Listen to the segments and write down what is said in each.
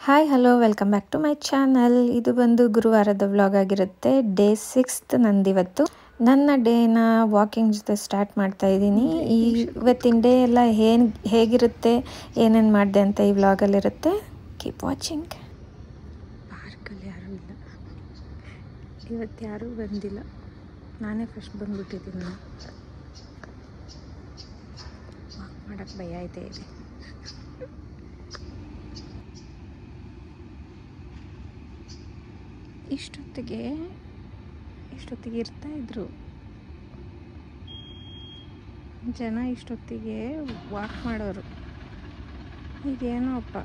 Hi hello welcome back to my channel. ಇದು ಬಂದು ಗುರುವಾರದ vlog ಆಗಿರುತ್ತೆ. ಡೇ 6 ನಂದಿವತ್ತು. ನನ್ನ ಡೇನ ವಾಕಿಂಗ್ ಜೊತೆ ಸ್ಟಾರ್ಟ್ ಮಾಡ್ತಾ ಇದ್ದೀನಿ. ಇವತ್ತಿನ ಡೇ ಎಲ್ಲ ಹೇಗಿರುತ್ತೆ, ಏನೇನು ಮಾಡಿದೆ ಅಂತ ಈ ವ್ಲಾಗಲ್ಲಿರುತ್ತೆ. Keep watching. ಪಾರ್ಕಲ್ಲಿ ಯಾರೂ ಇಲ್ಲ ಇವತ್ತು, ಯಾರೂ ಬಂದಿಲ್ಲ. ನಾನೇ ಫಸ್ಟ್ ಬಂದ್ಬಿಟ್ಟಿದ್ದೀನಿ. ವಾಕ್ ಮಾಡೋಕ್ಕೆ ಭಯ ಇದೆ. ಇಷ್ಟೊತ್ತಿಗೆ ಇರ್ತಾಯಿದ್ರು ಜನ, ಇಷ್ಟೊತ್ತಿಗೆ ವಾಕ್ ಮಾಡೋರು. ಈಗೇನೋ ಅಪ್ಪ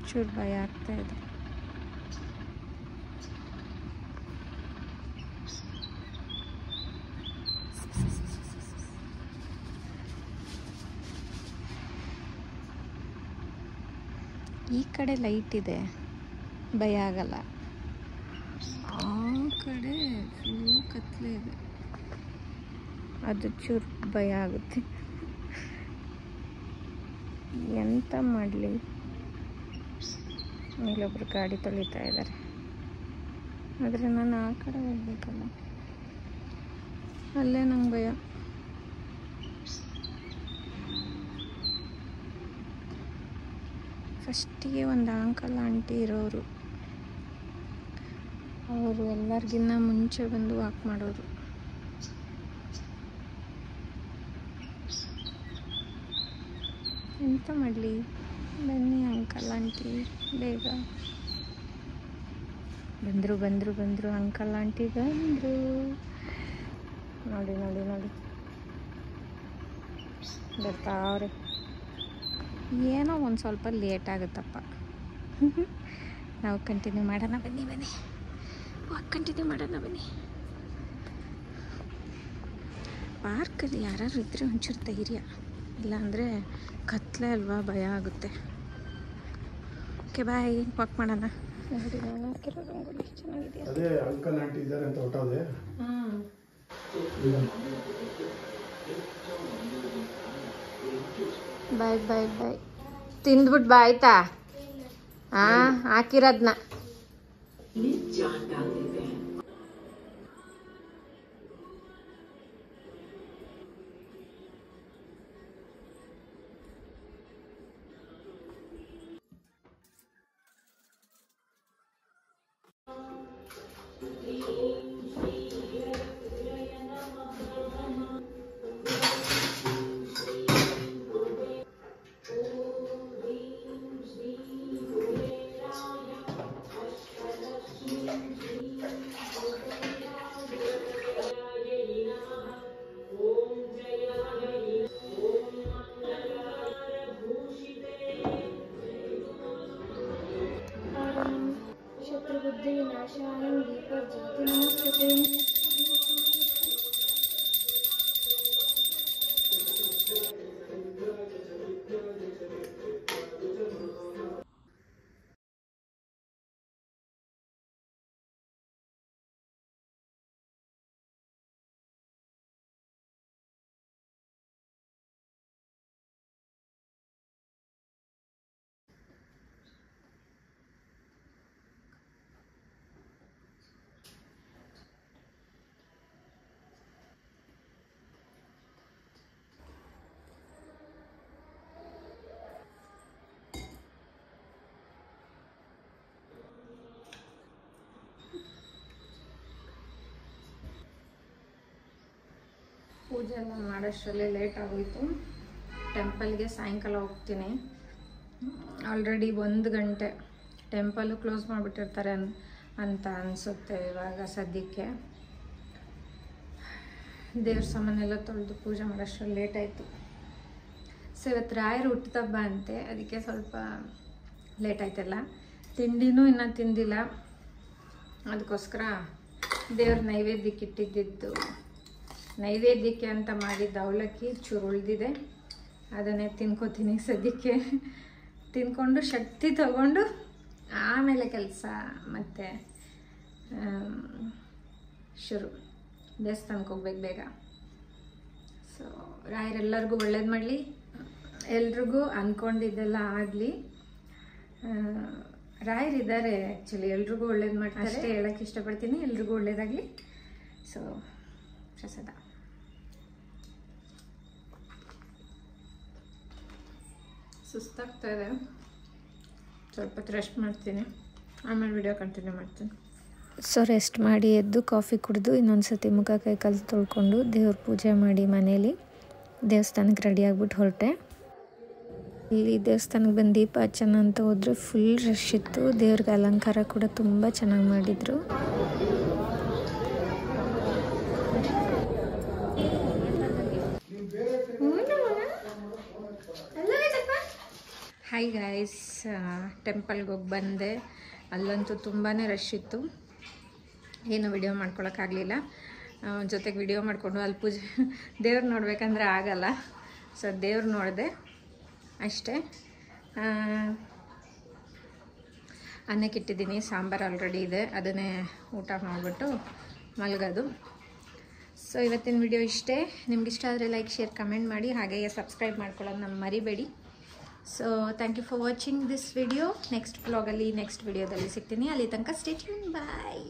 ಚೂರು ಭಯ ಆಗ್ತಾಯಿದೆ. ಈ ಕಡೆ ಲೈಟ್ ಇದೆ, ಭಯ ಆಗಲ್ಲ. ಆ ಕಡೆ ಫುಲ್ ಕತ್ಲೆ ಇದೆ, ಅದು ಚೂರು ಭಯ ಆಗುತ್ತೆ. ಎಂತ ಮಾಡಲಿ, ಇಲ್ಲೊಬ್ರು ಗಾಡಿ ತೊಳಿತಾ ಇದ್ದಾರೆ. ಆದರೆ ನಾನು ಆ ಕಡೆ ಹೋಗ್ಬೇಕಲ್ಲ, ಅಲ್ಲೇ ನಂಗೆ ಭಯ. ಫಸ್ಟಿಗೆ ಒಂದು ಅಂಕಲ್ ಆಂಟಿ ಇರೋರು, ಅವರು ಎಲ್ಲರಿಗಿನ್ನ ಮುಂಚೆ ಬಂದು ವಾಕ್ ಮಾಡೋರು. ಎಂತ ಮಾಡಲಿ, ಬನ್ನಿ ಅಂಕಲ್ ಆಂಟಿ ಬೇಗ. ಬಂದರು ಅಂಕಲ್ ಆಂಟಿ ಬಂದರು. ನೋಡಿ ಬರ್ತಾವ್ರೆ. ಏನೋ ಒಂದು ಸ್ವಲ್ಪ ಲೇಟ್ ಆಗುತ್ತಪ್ಪ. ನಾವು ಕಂಟಿನ್ಯೂ ಮಾಡೋಣ, ಬನ್ನಿ ವಾಕ್ ಕಂಟಿನ್ಯೂ ಮಾಡೋಣ ಬನ್ನಿ. ಪಾರ್ಕಲ್ಲಿ ಯಾರು ಇದ್ದರೆ ಒಂಚೂರು ಧೈರ್ಯ, ಇಲ್ಲಾಂದರೆ ಕತ್ಲೆ ಅಲ್ವಾ, ಭಯ ಆಗುತ್ತೆ. ಓಕೆ ಬಾಯ್, ವಾಕ್ ಮಾಡೋಣ. ನೋಡಿ, ನಾನು ಹಾಕಿರೋ ರಂಗೋಲಿ ಚೆನ್ನಾಗಿದೆಯಾ? ಅದೇ ಅಂಕಲ್ ಆಂಟಿ ಇದ್ದಾರೆ ಅಂತ ಹೊಟ್ಟೋದೆ. ಬಾಯ್ ತಿಂದ್ಬಿಟ್ಟು ಬಾ, ಆಯ್ತಾ? ಹಾಕಿರೋದ್ನ. ಪೂಜೆ ಎಲ್ಲ ಮಾಡೋಷ್ಟರಲ್ಲಿ ಲೇಟ್ ಆಗೋಯ್ತು. ಟೆಂಪಲ್ಗೆ ಸಾಯಂಕಾಲ ಹೋಗ್ತೀನಿ. ಆಲ್ರೆಡಿ 1 ಗಂಟೆ, ಟೆಂಪಲ್ಲು ಕ್ಲೋಸ್ ಮಾಡಿಬಿಟ್ಟಿರ್ತಾರೆ ಅಂತ ಅನಿಸುತ್ತೆ ಇವಾಗ ಸದ್ಯಕ್ಕೆ. ದೇವ್ರ ಸಾಮಾನೆಲ್ಲ ತೊಳೆದು ಪೂಜೆ ಮಾಡೋಷ್ಟರಲ್ಲಿ ಲೇಟ್ ಆಯಿತು. ಸೊ ಇವತ್ತು ರಾಯರು ಹುಟ್ಟುಹಬ್ಬ ಅಂತೆ, ಅದಕ್ಕೆ ಸ್ವಲ್ಪ ಲೇಟ್ ಆಯ್ತಲ್ಲ. ತಿಂಡಿನೂ ಇನ್ನೂ ತಿಂದಿಲ್ಲ, ಅದಕ್ಕೋಸ್ಕರ ದೇವ್ರ ನೈವೇದ್ಯಕ್ಕೆ ಇಟ್ಟಿದ್ದು, ನೈವೇದ್ಯಕ್ಕೆ ಅಂತ ಮಾಡಿದ್ದ ಅವಲಕ್ಕಿ ಚೂರು ಉಳಿದಿದೆ, ಅದನ್ನೇ ತಿನ್ಕೋತೀನಿ ಸದ್ಯಕ್ಕೆ. ತಿನ್ಕೊಂಡು ಶಕ್ತಿ ತಗೊಂಡು ಆಮೇಲೆ ಕೆಲಸ ಮತ್ತು ಶುರು. ದೇವಸ್ಥಾನಕ್ಕೆ ಹೋಗ್ಬೇಕು ಬೇಗ. ಸೊ ರಾಯರೆಲ್ಲರಿಗೂ ಒಳ್ಳೇದು ಮಾಡಲಿ. ಎಲ್ರಿಗೂ ಅಂದ್ಕೊಂಡಿದ್ದೆಲ್ಲ ಆಗಲಿ. ರಾಯರಿದ್ದಾರೆ ಆ್ಯಕ್ಚುಲಿ, ಎಲ್ರಿಗೂ ಒಳ್ಳೇದು ಮಾಡ್ತಾರೆ ಅಷ್ಟೇ ಹೇಳೋಕ್ಕೆ ಇಷ್ಟಪಡ್ತೀನಿ. ಎಲ್ರಿಗೂ ಒಳ್ಳೇದಾಗಲಿ. ಸೊ ಪ್ರಸಾದ ಸುಸ್ತಾಗ್ತಾ ಇದೆ, ಸ್ವಲ್ಪ ಹೊತ್ತು ರೆಸ್ಟ್ ಮಾಡ್ತೀನಿ, ಆಮೇಲೆ ವಿಡಿಯೋ ಕಂಟಿನ್ಯೂ ಮಾಡ್ತೀನಿ. ಸೊ ರೆಸ್ಟ್ ಮಾಡಿ ಎದ್ದು ಕಾಫಿ ಕುಡಿದು ಇನ್ನೊಂದು ಸತಿ ಮುಖ ಕೈ ಕಾಲು ತೊಳ್ಕೊಂಡು ದೇವ್ರ ಪೂಜೆ ಮಾಡಿ ಮನೇಲಿ ದೇವಸ್ಥಾನಕ್ಕೆ ರೆಡಿ ಆಗಿಬಿಟ್ಟು ಹೊರಟೆ. ಇಲ್ಲಿ ದೇವಸ್ಥಾನಕ್ಕೆ ಬಂದು ದೀಪ ಹಚ್ಚೋಣ ಅಂತ ಹೋದರೆ ಫುಲ್ ರಶ್ ಇತ್ತು. ದೇವ್ರಿಗೆ ಅಲಂಕಾರ ಕೂಡ ತುಂಬ ಚೆನ್ನಾಗಿ ಮಾಡಿದರು. ಹಾಯ್ ಗಾಯ್ಸ್, ಟೆಂಪಲ್ಗೆ ಹೋಗಿ ಬಂದೆ. ಅಲ್ಲಂತೂ ತುಂಬಾ ರಶ್ ಇತ್ತು, ಏನು ವಿಡಿಯೋ ಮಾಡ್ಕೊಳಕ್ಕಾಗಲಿಲ್ಲ. ಜೊತೆಗೆ ವಿಡಿಯೋ ಮಾಡಿಕೊಂಡು ಅಲ್ಲಿ ಪೂಜೆ ದೇವ್ರು ನೋಡ್ಬೇಕಂದ್ರೆ ಆಗಲ್ಲ. ಸೊ ದೇವ್ರು ನೋಡಿದೆ ಅಷ್ಟೇ. ಅನ್ನಕ್ಕೆ ಇಟ್ಟಿದ್ದೀನಿ, ಸಾಂಬಾರು ಆಲ್ರೆಡಿ ಇದೆ, ಅದನ್ನೇ ಊಟ ಮಾಡಿಬಿಟ್ಟು ಮಲಗೋದು. ಸೊ ಇವತ್ತಿನ ವಿಡಿಯೋ ಇಷ್ಟೇ. ನಿಮ್ಗೆ ಇಷ್ಟ ಆದರೆ ಲೈಕ್, ಶೇರ್, ಕಮೆಂಟ್ ಮಾಡಿ, ಹಾಗೆಯೇ ಸಬ್ಸ್ಕ್ರೈಬ್ ಮಾಡ್ಕೊಳ್ಳೋದು ನಮ್ಮ ಮರಿಬೇಡಿ. So thank you for watching this video. Next ವ್ಲಾಗಲ್ಲಿ ನೆಕ್ಸ್ಟ್ ವಿಡಿಯೋದಲ್ಲಿ ಸಿಗ್ತೀನಿ. ಅಲ್ಲಿ ತನಕ ಸ್ಟೇ ಟ್ಯೂನ್, ಬಾಯ್.